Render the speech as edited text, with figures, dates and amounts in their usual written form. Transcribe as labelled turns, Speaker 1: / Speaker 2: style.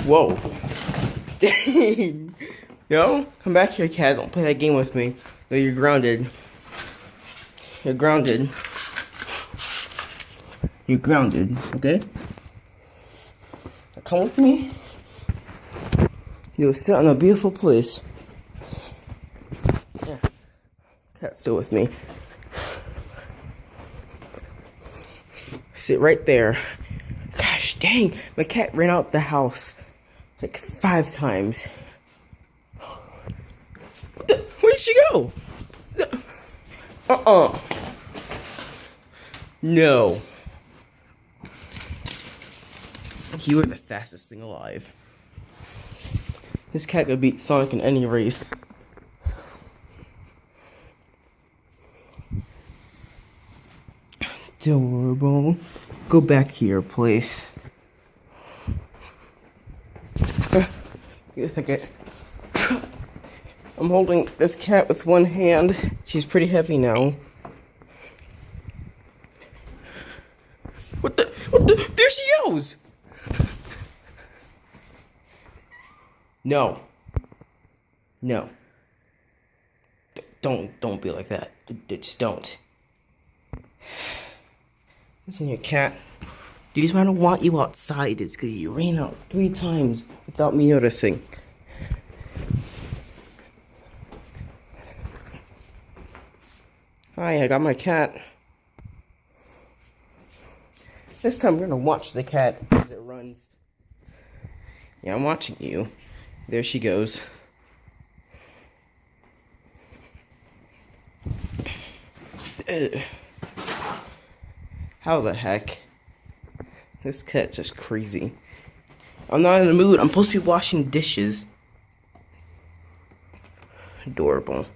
Speaker 1: Whoa. Dang. No, come back here, cat. Don't play that game with me. No, you're grounded. You're grounded. You're grounded, okay? Now come with me. You'll sit on a beautiful place. Yeah. Cat, sit with me. Sit right there. Gosh dang, my cat ran out the house like 5 times. Where'd she go? No. You are the fastest thing alive. This cat could beat Sonic in any race. Adorable. Go back to your place. Okay. I'm holding this cat with one hand. She's pretty heavy now. What the? There she goes! No. No. Don't be like that. Just don't. Listen here, cat. The reason I don't want you outside is because you ran out 3 times without me noticing. Hi, I got my cat. This time we're gonna watch the cat as it runs. Yeah, I'm watching you. There she goes. How the heck? This cat's just crazy. I'm not in the mood. I'm supposed to be washing dishes. Adorable.